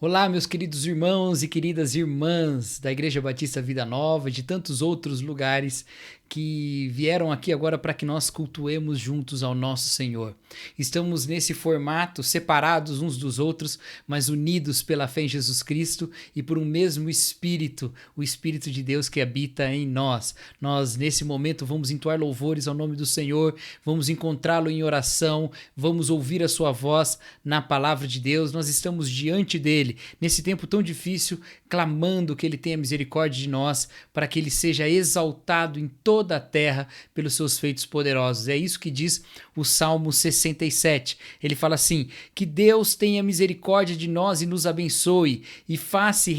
Olá, meus queridos irmãos e queridas irmãs da Igreja Batista Vida Nova e de tantos outros lugares que vieram aqui agora para que nós cultuemos juntos ao nosso Senhor. Estamos nesse formato, separados uns dos outros, mas unidos pela fé em Jesus Cristo e por um mesmo Espírito, o Espírito de Deus que habita em nós. Nós, nesse momento, vamos entoar louvores ao nome do Senhor, vamos encontrá-lo em oração, vamos ouvir a sua voz na palavra de Deus. Nós estamos diante dele, nesse tempo tão difícil, clamando que ele tenha misericórdia de nós, para que ele seja exaltado em toda a terra pelos seus feitos poderosos. É isso que diz o Salmo 67. Ele fala assim: que Deus tenha misericórdia de nós e nos abençoe e faça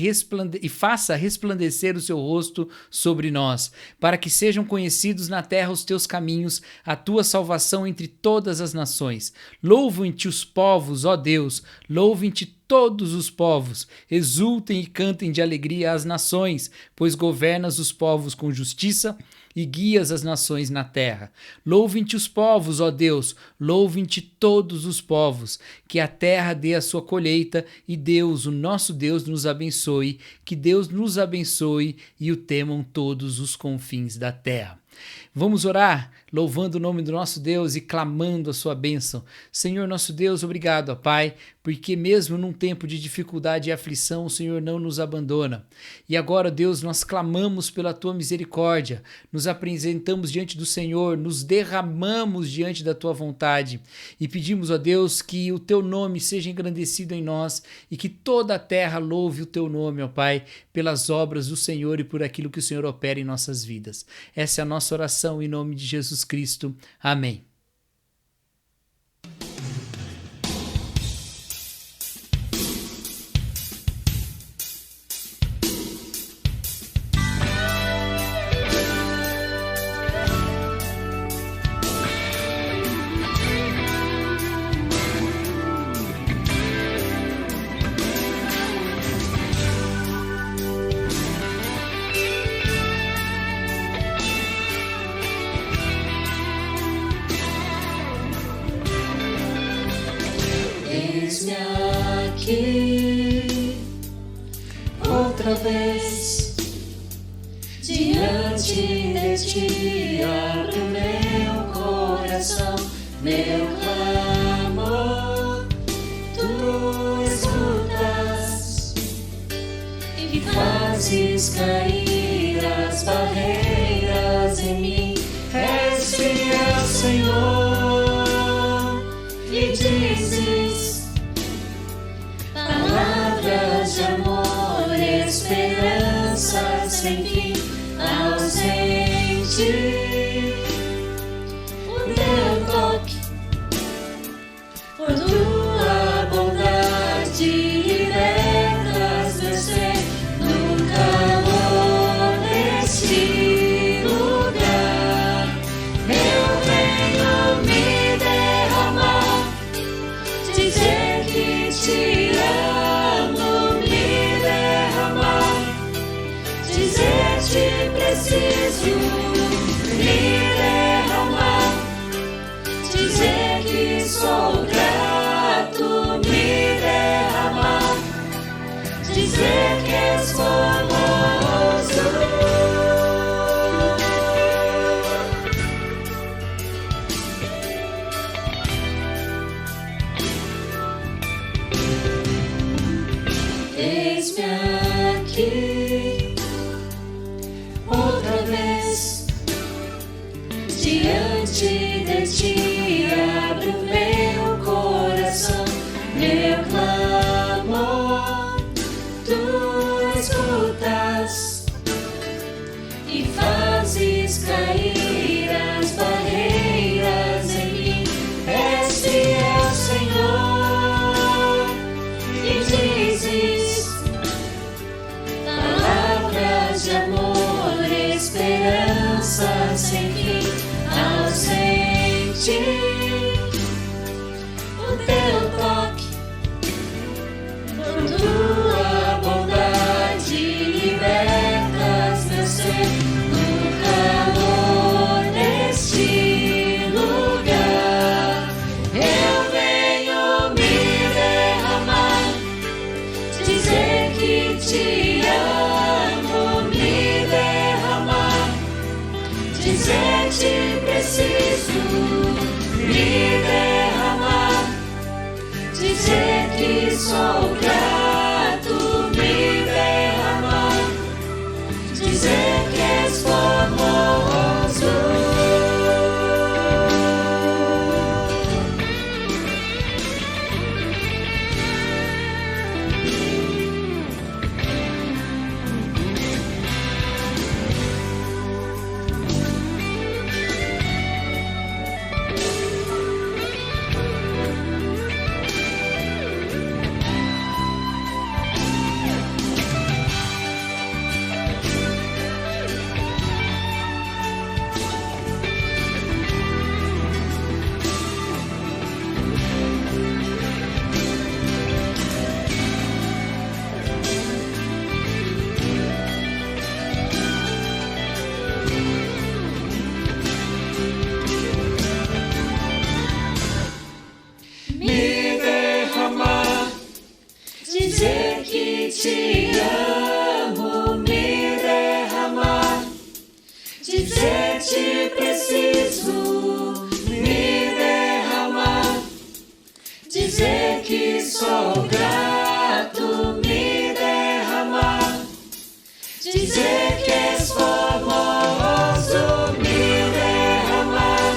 resplandecer o seu rosto sobre nós, para que sejam conhecidos na terra os teus caminhos, a tua salvação entre todas as nações. Louvem-te os povos, ó Deus, louvem-te todos os povos, exultem e cantem de alegria as nações, pois governas os povos com justiça e guias as nações na terra. Louvem-te os povos, ó Deus, louvem-te todos os povos, que a terra dê a sua colheita e Deus, o nosso Deus, nos abençoe, que Deus nos abençoe e o temam todos os confins da terra. Vamos orar, louvando o nome do nosso Deus e clamando a sua bênção. Senhor nosso Deus, obrigado, ó Pai, porque mesmo num tempo de dificuldade e aflição, o Senhor não nos abandona. E agora, Deus, nós clamamos pela tua misericórdia, nos apresentamos diante do Senhor, nos derramamos diante da tua vontade e pedimos, ó Deus, que o teu nome seja engrandecido em nós e que toda a terra louve o teu nome, ó Pai, pelas obras do Senhor e por aquilo que o Senhor opera em nossas vidas. Essa é a nossa oração em nome de Jesus Cristo. Amém. Eis-me aqui, outra vez, diante de ti, abre o meu coração, meu clamor, tu escutas e fazes cair as barreiras em mim. És fiel, Senhor, e dizes palavras de amor, esperança sem fim, ausente. O teu toque, por tua bondade, libertas meu ser no calor deste lugar. Eu venho me derramar, dizer que te amo, me derramar, dizer te preciso, me derramar, dizer que sou grato, me derramar, dizer que és formoso. Eis-me aqui, outra vez, diante de ti, abre o meu coração, meu clamor, tu escutas e fazes cair as barreiras em mim. És fiel, Senhor, e dizes palavras de amor, esperança sem fim, ausente. O teu toque, por tua bondade, libertas meu ser no calor deste lugar. Eu venho me derramar, dizer que te amo, me derramar, dizer te preciso, me derramar, dizer que sou grato, me derramar, dizer que és formoso. Me derramar, dizer que te amo, me derramar, dizer te preciso, me derramar, dizer que sou grato, me derramar, dizer que és formoso, me derramar,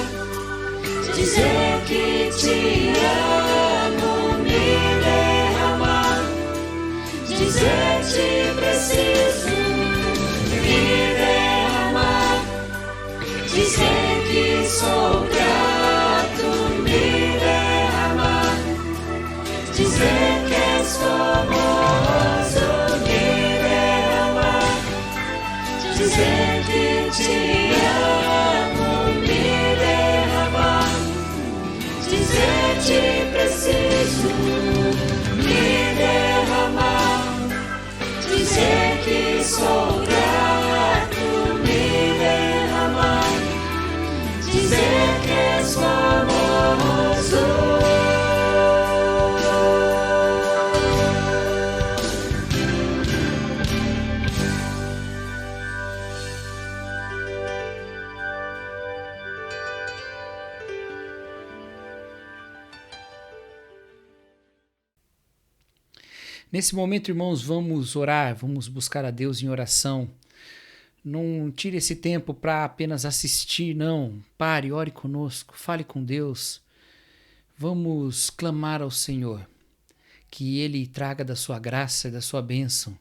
dizer que te amo, me derramar, dizer te preciso, me derramar, dizer que sou grato, me derramar, dizer que és formoso, me derramar, dizer que te amo, me derramar, dizer te preciso, me derramar, dizer que sou grato, me derramar, dizer que és formoso. Nesse momento, irmãos, vamos orar, vamos buscar a Deus em oração. Não tire esse tempo para apenas assistir, não. Pare, ore conosco, fale com Deus. Vamos clamar ao Senhor, que Ele traga da sua graça e da sua bênção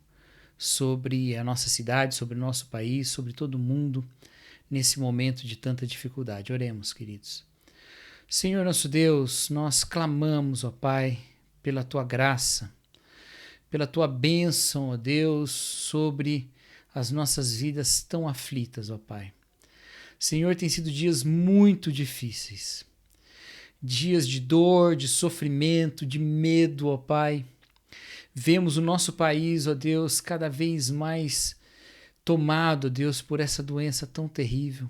sobre a nossa cidade, sobre o nosso país, sobre todo o mundo, nesse momento de tanta dificuldade. Oremos, queridos. Senhor nosso Deus, nós clamamos, ó Pai, pela Tua graça, pela Tua bênção, ó Deus, sobre as nossas vidas tão aflitas, ó Pai. Senhor, tem sido dias muito difíceis, dias de dor, de sofrimento, de medo, ó Pai. Vemos o nosso país, ó Deus, cada vez mais tomado, ó Deus, por essa doença tão terrível.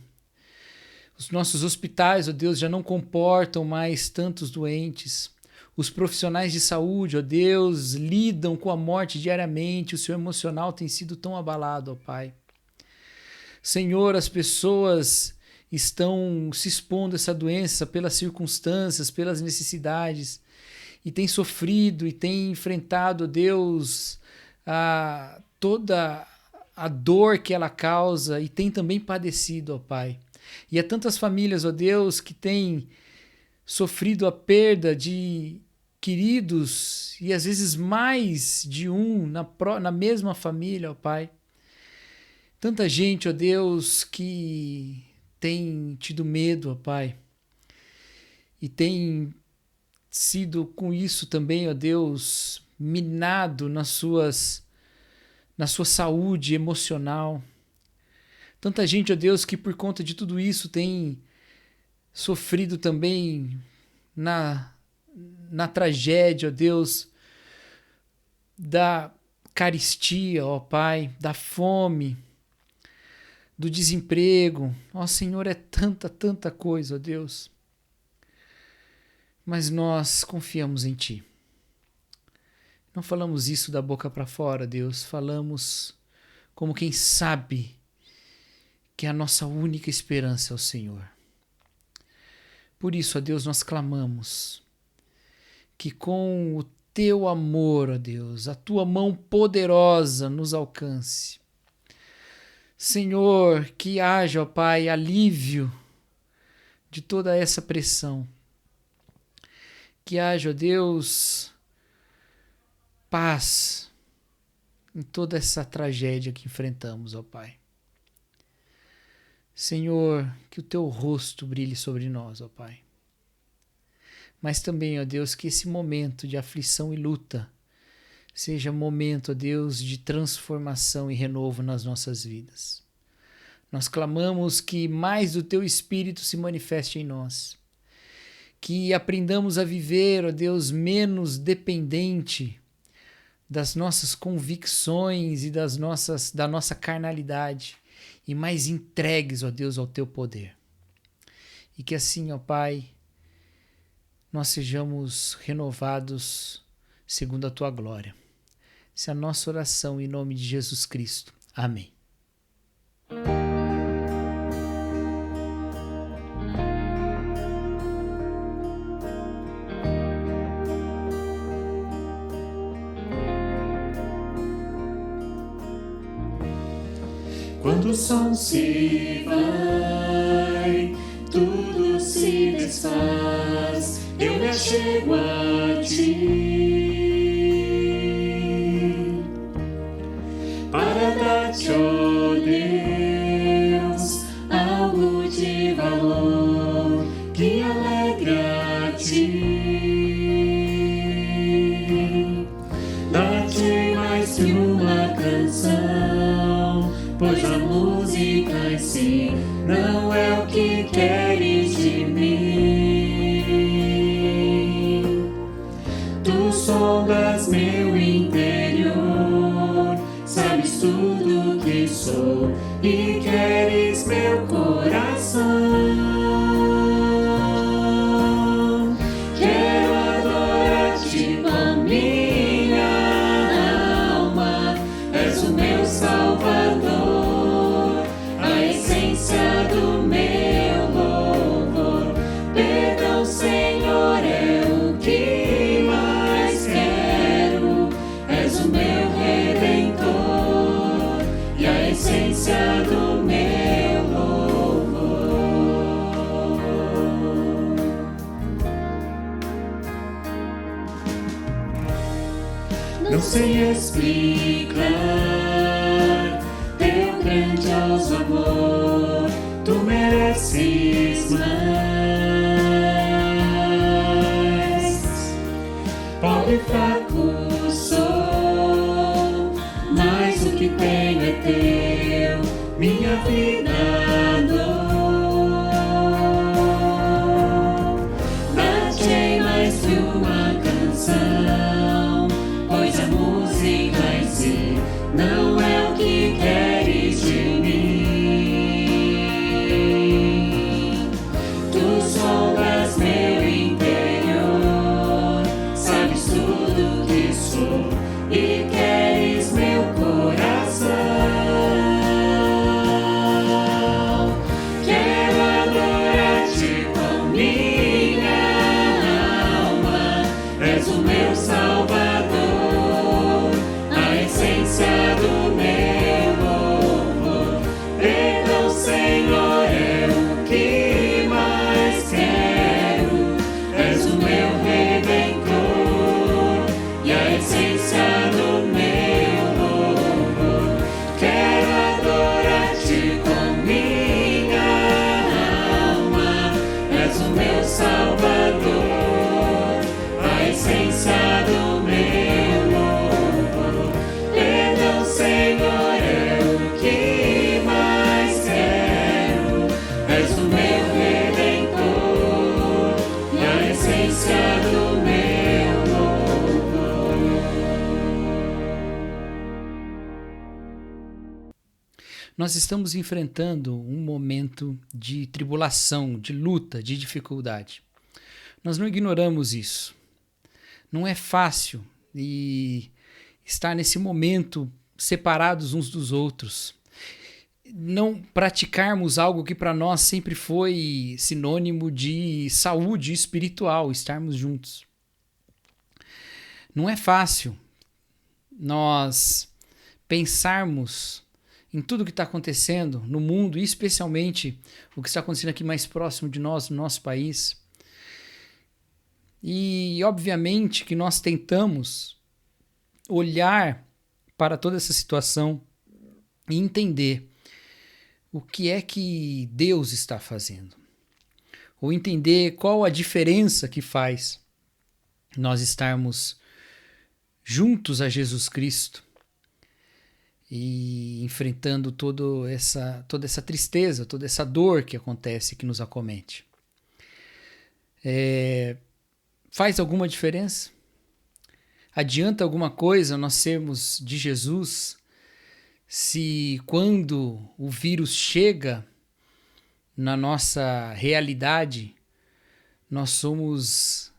Os nossos hospitais, ó Deus, já não comportam mais tantos doentes. Os profissionais de saúde, ó Deus, lidam com a morte diariamente. O seu emocional tem sido tão abalado, ó Pai. Senhor, as pessoas estão se expondo a essa doença pelas circunstâncias, pelas necessidades, e têm sofrido e têm enfrentado, ó Deus, toda a dor que ela causa, e têm também padecido, ó Pai. E há tantas famílias, ó Deus, que têm sofrido a perda de queridos, e às vezes mais de um na mesma família, ó Pai. Tanta gente, ó Deus, que tem tido medo, ó Pai, e tem sido com isso também, ó Deus, minado na sua saúde emocional. Tanta gente, ó Deus, que por conta de tudo isso tem sofrido também na tragédia, ó Deus, da carestia, ó Pai, da fome, do desemprego. Ó Senhor, é tanta coisa, ó Deus. Mas nós confiamos em Ti. Não falamos isso da boca para fora, Deus. Falamos como quem sabe que a nossa única esperança é o Senhor. Por isso, ó Deus, nós clamamos que com o teu amor, ó Deus, a tua mão poderosa nos alcance. Senhor, que haja, ó Pai, alívio de toda essa pressão. Que haja, ó Deus, paz em toda essa tragédia que enfrentamos, ó Pai. Senhor, que o teu rosto brilhe sobre nós, ó Pai. Mas também, ó Deus, que esse momento de aflição e luta seja momento, ó Deus, de transformação e renovo nas nossas vidas. Nós clamamos que mais do teu Espírito se manifeste em nós. Que aprendamos a viver, ó Deus, menos dependente das nossas convicções e da nossa carnalidade e mais entregues, ó Deus, ao teu poder. E que assim, ó Pai, nós sejamos renovados segundo a tua glória. Essa é a nossa oração em nome de Jesus Cristo. Amém. Quando o som se vai, tudo se desfaz, eu me achego a ti, para dar-te, ó Deus, algo de valor que alegra a ti. Dá-te mais que uma canção, pois a música em si não é o que queres de mim. Tu sondas meu interior, sabes tudo que sou e queres meu coração. Quero adorar-te com a minha alma, és o meu Salvador, a essência do meu louvor. Perdão, Senhor, é o que mais quero. És o meu Redentor e a essência do meu louvor. Não sei explicar teu grandioso amor, tu mereces mais. Pobre e fraco sou, mas o que tenho é teu, minha vida dou. Dá-te mais que uma canção, pois a música em si não é o que queres de mim. Tu sondas meu interior, sabes tudo que sou e queres meu coração. Quero adorar-te com minha alma, és o meu Salvador, a essência do meu louvor. Perdão, Senhor, é o que mais quero. És o meu Redentor e a essência do meu louvor. Quero adorar-te com minha alma, és o meu Salvador, a essência do meu louvor. Perdão, Senhor, é o que mais quero. És o meu Redentor e a essência do meu louvor. Nós estamos enfrentando um momento de tribulação, de luta, de dificuldade. Nós não ignoramos isso. Não é fácil e estar nesse momento separados uns dos outros. Não praticarmos algo que para nós sempre foi sinônimo de saúde espiritual, estarmos juntos. Não é fácil nós pensarmos em tudo o que está acontecendo no mundo, e especialmente o que está acontecendo aqui mais próximo de nós, no nosso país. E, obviamente, que nós tentamos olhar para toda essa situação e entender o que é que Deus está fazendo. Ou entender qual a diferença que faz nós estarmos juntos a Jesus Cristo e enfrentando toda essa tristeza, toda essa dor que acontece, que nos acomete. Faz alguma diferença? Adianta alguma coisa nós sermos de Jesus se quando o vírus chega na nossa realidade, nós somos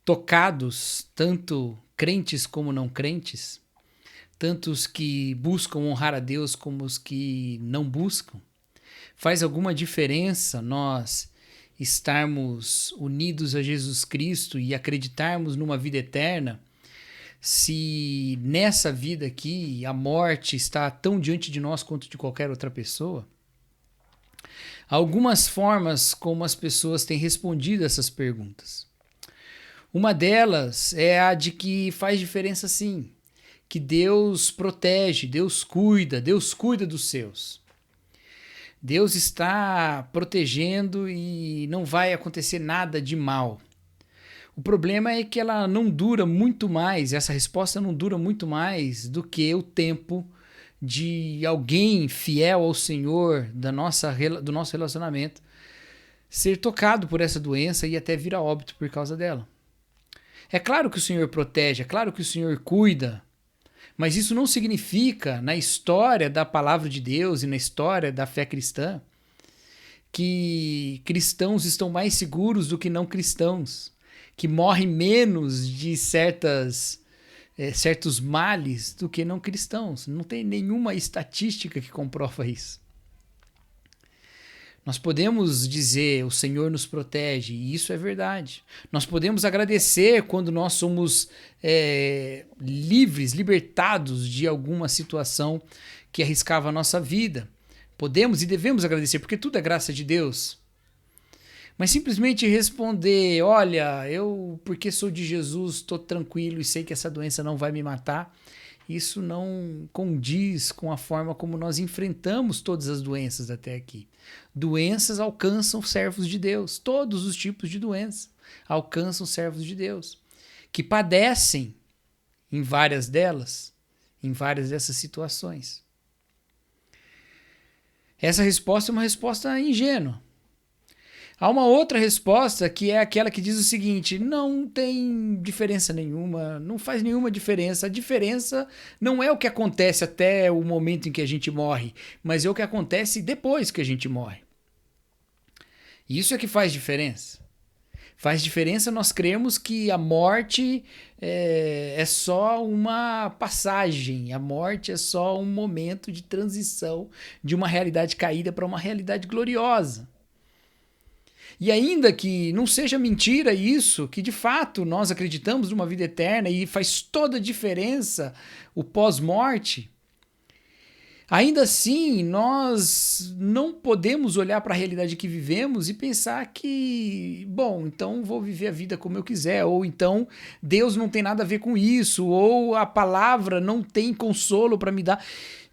tocados, tanto crentes como não crentes, tanto os que buscam honrar a Deus como os que não buscam? Faz alguma diferença nós estarmos unidos a Jesus Cristo e acreditarmos numa vida eterna, se nessa vida aqui a morte está tão diante de nós quanto de qualquer outra pessoa? Algumas formas como as pessoas têm respondido a essas perguntas. Uma delas é a de que faz diferença sim, que Deus protege, Deus cuida dos seus. Deus está protegendo e não vai acontecer nada de mal. O problema é que ela não dura muito mais, essa resposta não dura muito mais do que o tempo de alguém fiel ao Senhor do nosso relacionamento ser tocado por essa doença e até vir a óbito por causa dela. É claro que o Senhor protege, é claro que o Senhor cuida, mas isso não significa, na história da palavra de Deus e na história da fé cristã, que cristãos estão mais seguros do que não cristãos, que morrem menos de certos males do que não cristãos. Não tem nenhuma estatística que comprova isso. Nós podemos dizer, o Senhor nos protege, e isso é verdade. Nós podemos agradecer quando nós somos livres, libertados de alguma situação que arriscava a nossa vida. Podemos e devemos agradecer, porque tudo é graça de Deus. Mas simplesmente responder, olha, eu porque sou de Jesus, estou tranquilo e sei que essa doença não vai me matar, isso não condiz com a forma como nós enfrentamos todas as doenças até aqui. Doenças alcançam servos de Deus, todos os tipos de doença alcançam servos de Deus, que padecem em várias delas, em várias dessas situações. Essa resposta é uma resposta ingênua. Há uma outra resposta que é aquela que diz o seguinte: não tem diferença nenhuma, não faz nenhuma diferença. A diferença não é o que acontece até o momento em que a gente morre, mas é o que acontece depois que a gente morre. Isso é que faz diferença. Faz diferença nós cremos que a morte é só uma passagem, a morte é só um momento de transição de uma realidade caída para uma realidade gloriosa. E ainda que não seja mentira isso, que de fato nós acreditamos numa vida eterna e faz toda a diferença o pós-morte, ainda assim nós não podemos olhar para a realidade que vivemos e pensar que, bom, então vou viver a vida como eu quiser, ou então Deus não tem nada a ver com isso, ou a palavra não tem consolo para me dar.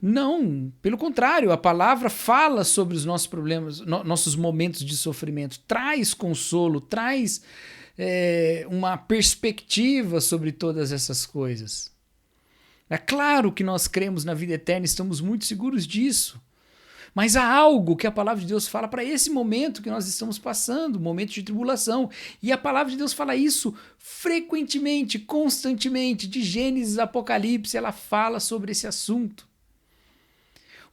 Não, pelo contrário, a palavra fala sobre os nossos problemas, nossos momentos de sofrimento, traz consolo, traz uma perspectiva sobre todas essas coisas. É claro que nós cremos na vida eterna, estamos muito seguros disso, mas há algo que a palavra de Deus fala para esse momento que nós estamos passando, momento de tribulação, e a palavra de Deus fala isso frequentemente, constantemente, de Gênesis a Apocalipse, ela fala sobre esse assunto.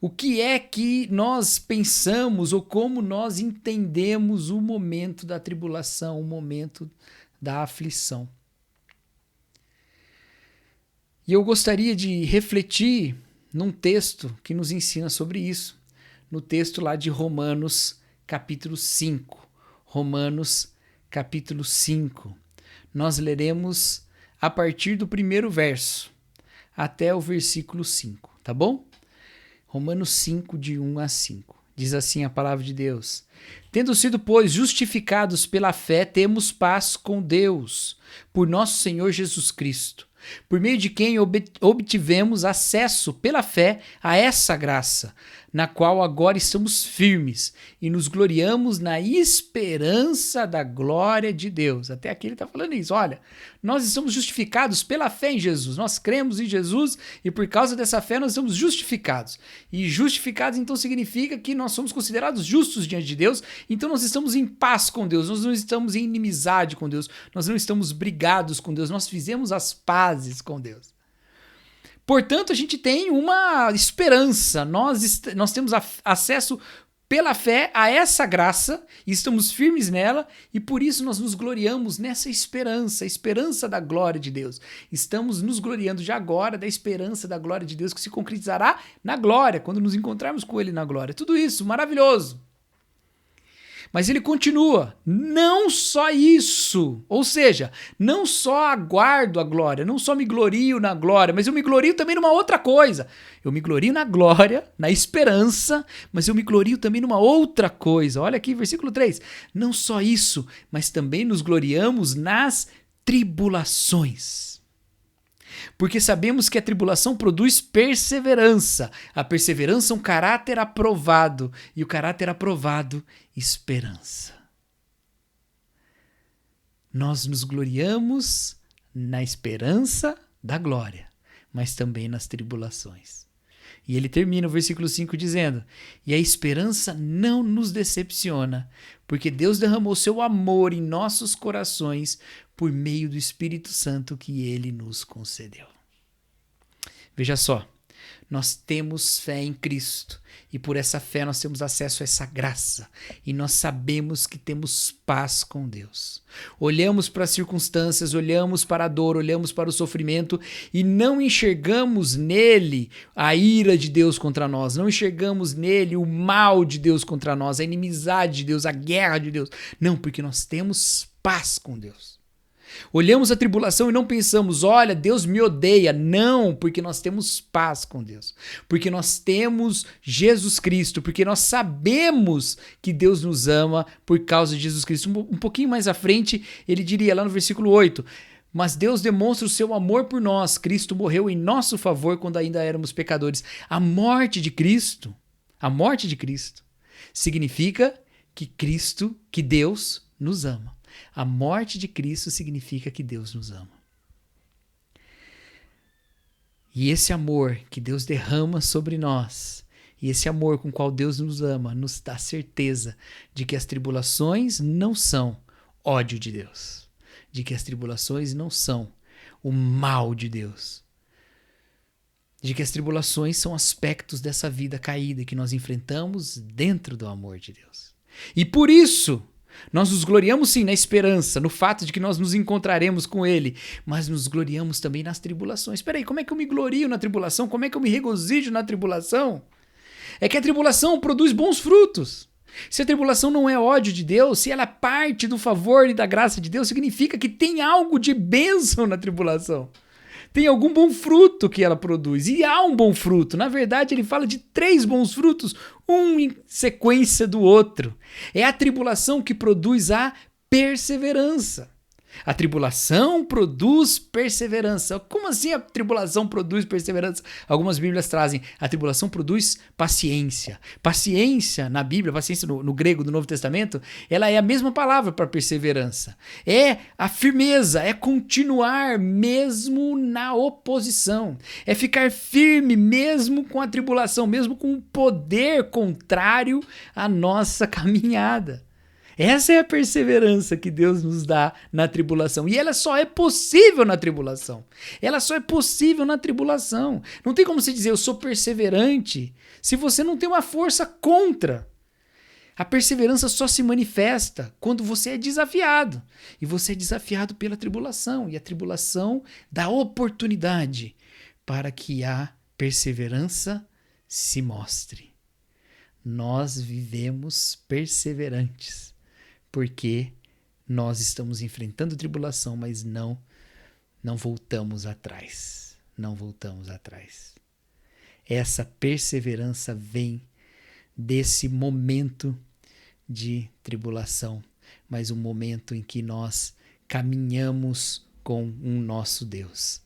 O que é que nós pensamos ou como nós entendemos o momento da tribulação, o momento da aflição? E eu gostaria de refletir num texto que nos ensina sobre isso, no texto lá de Romanos capítulo 5. Romanos capítulo 5. Nós leremos a partir do primeiro verso até o versículo 5, tá bom? Romanos 5, de 1 a 5. Diz assim a palavra de Deus: Tendo sido, pois, justificados pela fé, temos paz com Deus, por nosso Senhor Jesus Cristo, por meio de quem obtivemos acesso pela fé a essa graça, na qual agora estamos firmes e nos gloriamos na esperança da glória de Deus. Até aqui ele está falando isso. Olha, nós estamos justificados pela fé em Jesus. Nós cremos em Jesus e por causa dessa fé nós estamos justificados. E justificados então significa que nós somos considerados justos diante de Deus. Então nós estamos em paz com Deus. Nós não estamos em inimizade com Deus. Nós não estamos brigados com Deus. Nós fizemos as pazes com Deus. Portanto, a gente tem uma esperança, nós temos acesso pela fé a essa graça, e estamos firmes nela, e por isso nós nos gloriamos nessa esperança, a esperança da glória de Deus. Estamos nos gloriando já agora da esperança da glória de Deus que se concretizará na glória, quando nos encontrarmos com Ele na glória. Tudo isso, maravilhoso. Mas ele continua, não só isso, ou seja, não só aguardo a glória, não só me glorio na glória, mas eu me glorio também numa outra coisa. Eu me glorio na glória, na esperança, mas eu me glorio também numa outra coisa. Olha aqui, versículo 3. Não só isso, mas também nos gloriamos nas tribulações. Porque sabemos que a tribulação produz perseverança. A perseverança é um caráter aprovado. E o caráter aprovado, esperança. Nós nos gloriamos na esperança da glória, mas também nas tribulações. E ele termina o versículo 5 dizendo: E a esperança não nos decepciona, porque Deus derramou seu amor em nossos corações por meio do Espírito Santo que ele nos concedeu. Veja só, nós temos fé em Cristo e por essa fé nós temos acesso a essa graça e nós sabemos que temos paz com Deus. Olhamos para as circunstâncias, olhamos para a dor, olhamos para o sofrimento e não enxergamos nele a ira de Deus contra nós, não enxergamos nele o mal de Deus contra nós, a inimizade de Deus, a guerra de Deus. Não, porque nós temos paz com Deus. Olhamos a tribulação e não pensamos, olha, Deus me odeia. Não, porque nós temos paz com Deus. Porque nós temos Jesus Cristo. Porque nós sabemos que Deus nos ama por causa de Jesus Cristo. Um pouquinho mais à frente, ele diria lá no versículo 8, mas Deus demonstra o seu amor por nós. Cristo morreu em nosso favor quando ainda éramos pecadores. A morte de Cristo significa que Deus nos ama. A morte de Cristo significa que Deus nos ama. E esse amor que Deus derrama sobre nós, e esse amor com o qual Deus nos ama, nos dá certeza de que as tribulações não são ódio de Deus, de que as tribulações não são o mal de Deus, de que as tribulações são aspectos dessa vida caída que nós enfrentamos dentro do amor de Deus. E por isso, nós nos gloriamos sim na esperança, no fato de que nós nos encontraremos com Ele, mas nos gloriamos também nas tribulações. Espera aí, como é que eu me glorio na tribulação? Como é que eu me regozijo na tribulação? É que a tribulação produz bons frutos. Se a tribulação não é ódio de Deus, se ela é parte do favor e da graça de Deus, significa que tem algo de bênção na tribulação. Tem algum bom fruto que ela produz. E há um bom fruto. Na verdade, ele fala de 3 bons frutos, um em sequência do outro. É a tribulação que produz a perseverança. A tribulação produz perseverança. Como assim a tribulação produz perseverança? Algumas Bíblias trazem, a tribulação produz paciência. Paciência na Bíblia, paciência no grego do Novo Testamento, ela é a mesma palavra para perseverança. É a firmeza, é continuar mesmo na oposição. É ficar firme mesmo com a tribulação, mesmo com o poder contrário à nossa caminhada. Essa é a perseverança que Deus nos dá na tribulação. E ela só é possível na tribulação. Ela só é possível na tribulação. Não tem como você dizer, eu sou perseverante, se você não tem uma força contra. A perseverança só se manifesta quando você é desafiado. E você é desafiado pela tribulação. E a tribulação dá oportunidade para que a perseverança se mostre. Nós vivemos perseverantes, porque nós estamos enfrentando tribulação, mas não voltamos atrás. Não voltamos atrás. Essa perseverança vem desse momento de tribulação, mas um momento em que nós caminhamos com o nosso Deus.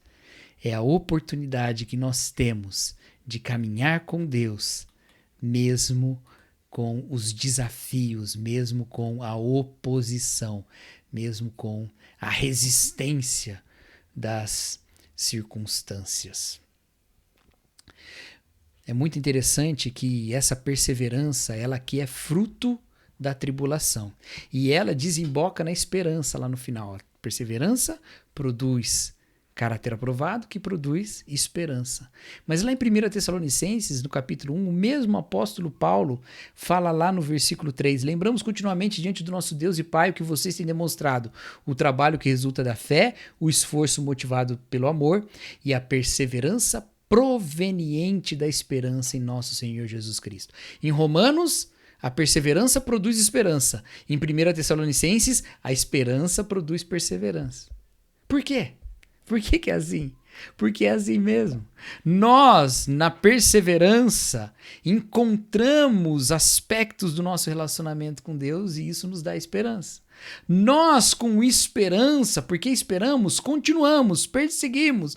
É a oportunidade que nós temos de caminhar com Deus, mesmo com os desafios, mesmo com a oposição, mesmo com a resistência das circunstâncias. É muito interessante que essa perseverança, ela aqui é fruto da tribulação. E ela desemboca na esperança lá no final. A perseverança produz caráter aprovado, que produz esperança. Mas lá em 1 Tessalonicenses, no capítulo 1, o mesmo apóstolo Paulo fala lá no versículo 3: lembramos continuamente diante do nosso Deus e Pai o que vocês têm demonstrado, o trabalho que resulta da fé, o esforço motivado pelo amor e a perseverança proveniente da esperança em nosso Senhor Jesus Cristo. Em Romanos, a perseverança produz esperança. Em 1 Tessalonicenses, a esperança produz perseverança. Por quê? Por que é assim? Porque é assim mesmo. Nós, na perseverança, encontramos aspectos do nosso relacionamento com Deus e isso nos dá esperança. Nós, com esperança, porque esperamos, continuamos, perseguimos,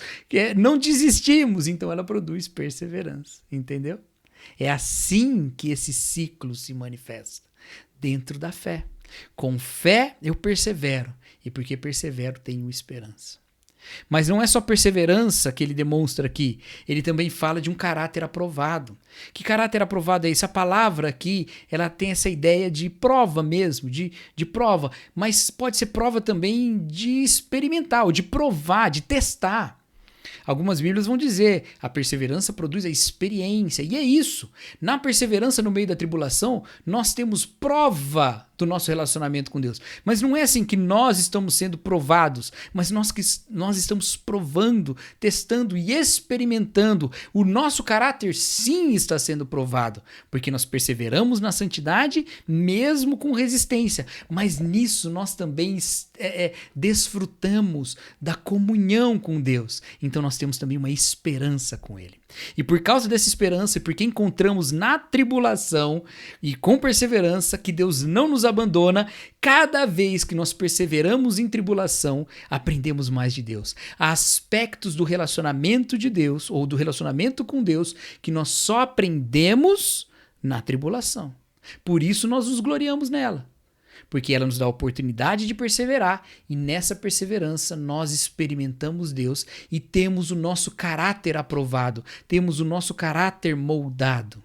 não desistimos, então ela produz perseverança, entendeu? É assim que esse ciclo se manifesta, dentro da fé. Com fé eu persevero, e porque persevero tenho esperança. Mas não é só perseverança que ele demonstra aqui, ele também fala de um caráter aprovado. Que caráter aprovado é esse? A palavra aqui, ela tem essa ideia de prova mesmo, de prova, mas pode ser prova também de experimentar, ou de provar, de testar. Algumas Bíblias vão dizer, a perseverança produz a experiência, e é isso. Na perseverança no meio da tribulação, nós temos prova do nosso relacionamento com Deus. Mas não é assim que nós estamos sendo provados, mas nós estamos provando, testando e experimentando. O nosso caráter sim está sendo provado, porque nós perseveramos na santidade mesmo com resistência. Mas nisso nós também desfrutamos da comunhão com Deus. Então nós temos também uma esperança com Ele. E por causa dessa esperança, e porque encontramos na tribulação e com perseverança que Deus não nos abandona, cada vez que nós perseveramos em tribulação, aprendemos mais de Deus. Há aspectos do relacionamento de Deus, ou do relacionamento com Deus, que nós só aprendemos na tribulação. Por isso nós nos gloriamos nela. Porque ela nos dá a oportunidade de perseverar, e nessa perseverança nós experimentamos Deus e temos o nosso caráter aprovado, temos o nosso caráter moldado.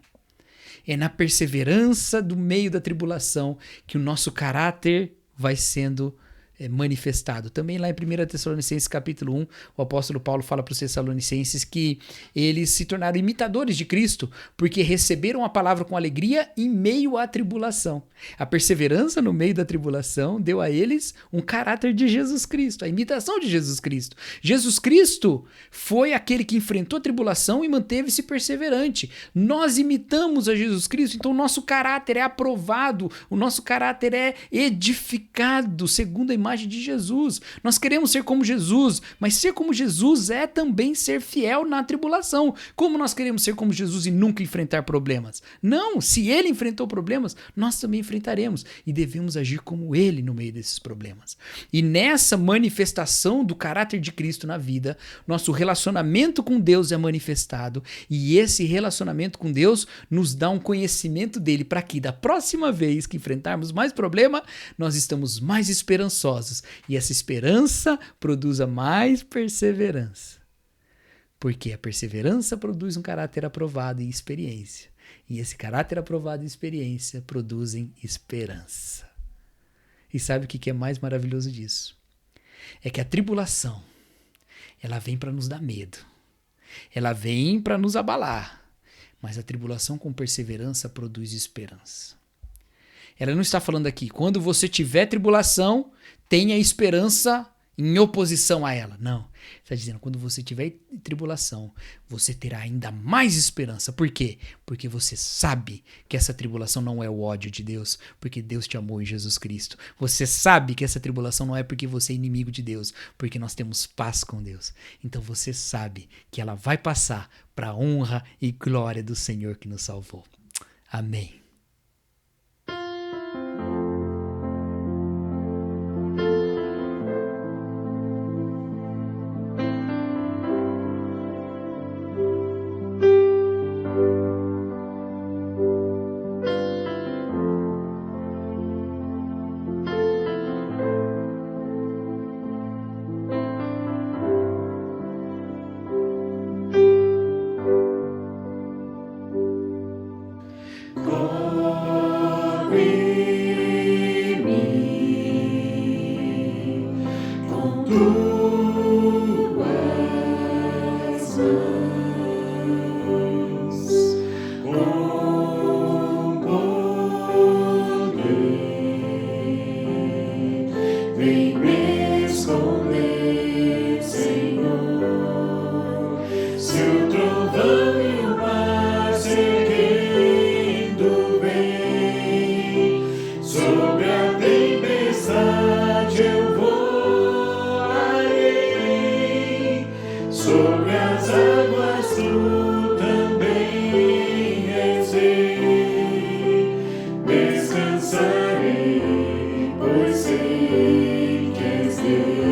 É na perseverança do meio da tribulação que o nosso caráter vai sendo manifestado. Também lá em 1 Tessalonicenses capítulo 1, o apóstolo Paulo fala para os Tessalonicenses que eles se tornaram imitadores de Cristo porque receberam a palavra com alegria em meio à tribulação. A perseverança no meio da tribulação deu a eles um caráter de Jesus Cristo, a imitação de Jesus Cristo. Jesus Cristo foi aquele que enfrentou a tribulação e manteve-se perseverante. Nós imitamos a Jesus Cristo, então o nosso caráter é aprovado, o nosso caráter é edificado segundo a imagem de Jesus. Nós queremos ser como Jesus, mas ser como Jesus é também ser fiel na tribulação. Como nós queremos ser como Jesus e nunca enfrentar problemas? Não, se ele enfrentou problemas, nós também enfrentaremos e devemos agir como ele no meio desses problemas. E nessa manifestação do caráter de Cristo na vida, nosso relacionamento com Deus é manifestado, e esse relacionamento com Deus nos dá um conhecimento dele para que da próxima vez que enfrentarmos mais problema, nós estamos mais esperançosos. E essa esperança produza mais perseverança. Porque a perseverança produz um caráter aprovado e experiência. E esse caráter aprovado e experiência produzem esperança. E sabe o que é mais maravilhoso disso? É que a tribulação, ela vem para nos dar medo. Ela vem para nos abalar. Mas a tribulação com perseverança produz esperança. Ela não está falando aqui, quando você tiver tribulação, tenha esperança em oposição a ela. Não. Está dizendo, quando você tiver tribulação, você terá ainda mais esperança. Por quê? Porque você sabe que essa tribulação não é o ódio de Deus, porque Deus te amou em Jesus Cristo. Você sabe que essa tribulação não é porque você é inimigo de Deus, porque nós temos paz com Deus. Então você sabe que ela vai passar para a honra e glória do Senhor que nos salvou. Amém. Vem me esconder, Senhor. Se o trovão e o mar se erguendo vem, sobre a tempestade eu voarei, sobre as águas tu também és rei. Descansarei, pois sei que és Deus.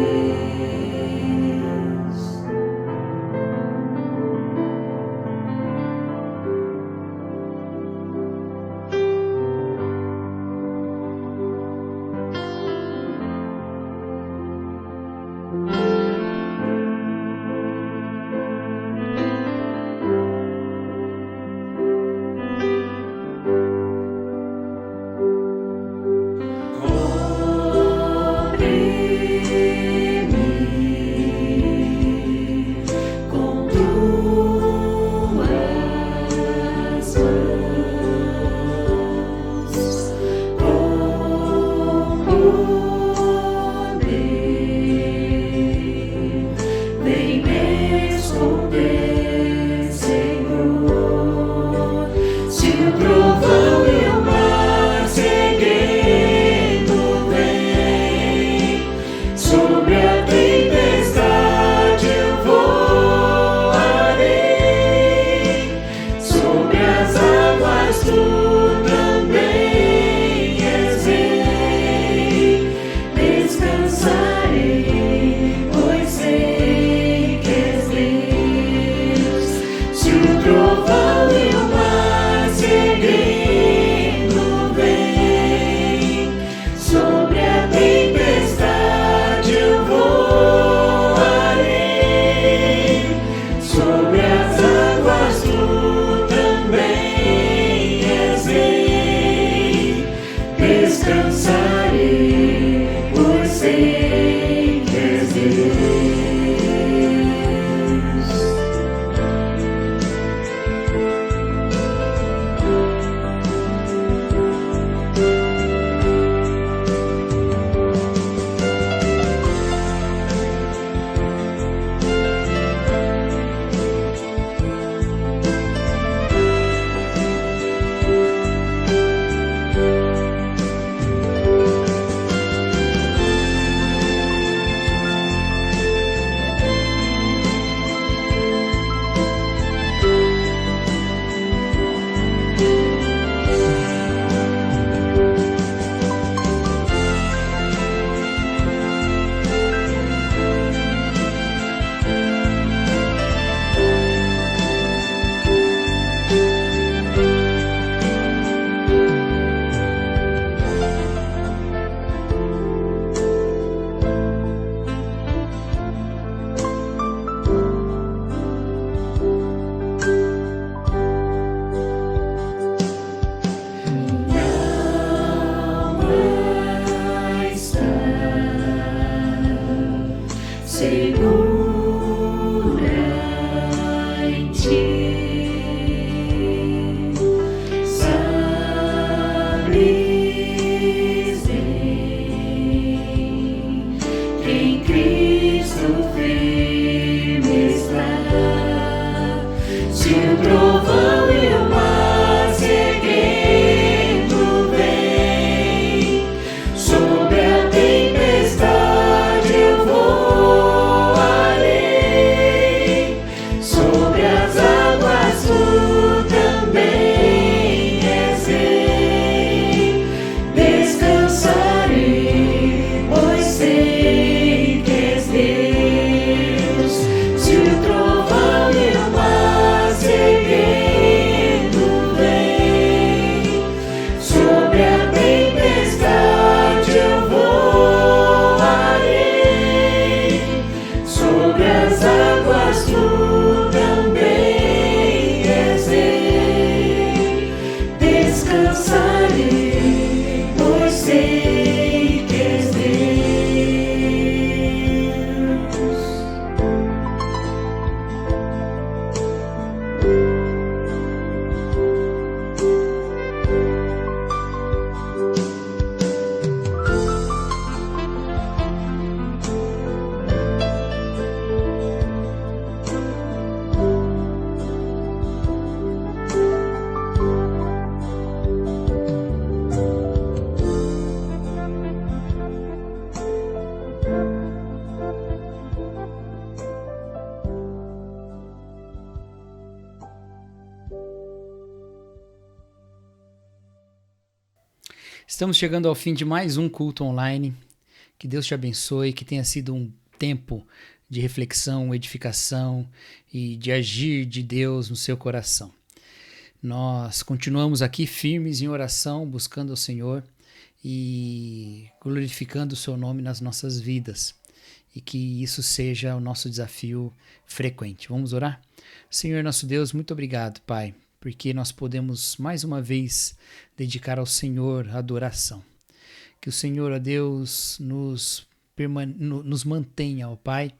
Se o trovão e o mar se erguendo vem, sobre a tempestade eu voarei, sobre as águas tu também és rei. Descansarei, pois sei que és Deus. Se o trovão e o mar se erguendo vem, sobre a tempestade eu voarei, sobre as águas tu também és rei. Descansarei, pois sei que és Deus. Estamos chegando ao fim de mais um culto online. Que Deus te abençoe, que tenha sido um tempo de reflexão, edificação e de agir de Deus no seu coração. Nós continuamos aqui firmes em oração, buscando ao Senhor e glorificando o seu nome nas nossas vidas. E que isso seja o nosso desafio frequente. Vamos orar? Senhor nosso Deus, muito obrigado, Pai, porque nós podemos mais uma vez dedicar ao Senhor a adoração. Que o Senhor, ó Deus, nos mantenha, ó Pai,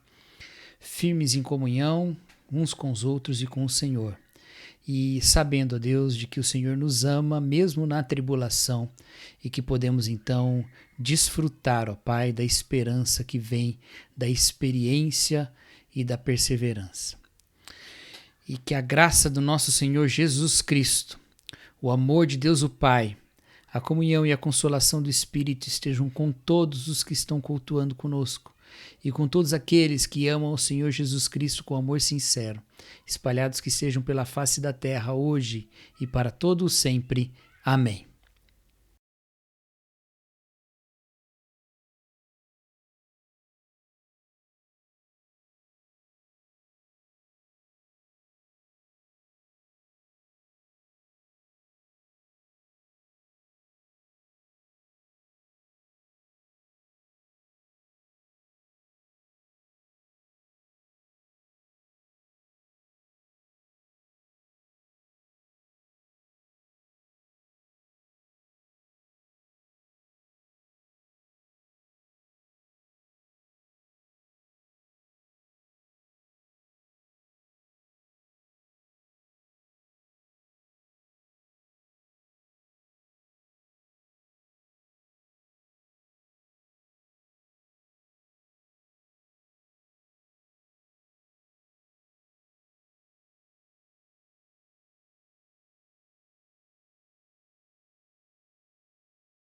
firmes em comunhão uns com os outros e com o Senhor. E sabendo, ó Deus, de que o Senhor nos ama mesmo na tribulação e que podemos então desfrutar, ó Pai, da esperança que vem da experiência e da perseverança. E que a graça do nosso Senhor Jesus Cristo, o amor de Deus o Pai, a comunhão e a consolação do Espírito estejam com todos os que estão cultuando conosco e com todos aqueles que amam o Senhor Jesus Cristo com amor sincero, espalhados que sejam pela face da terra hoje e para todo o sempre. Amém.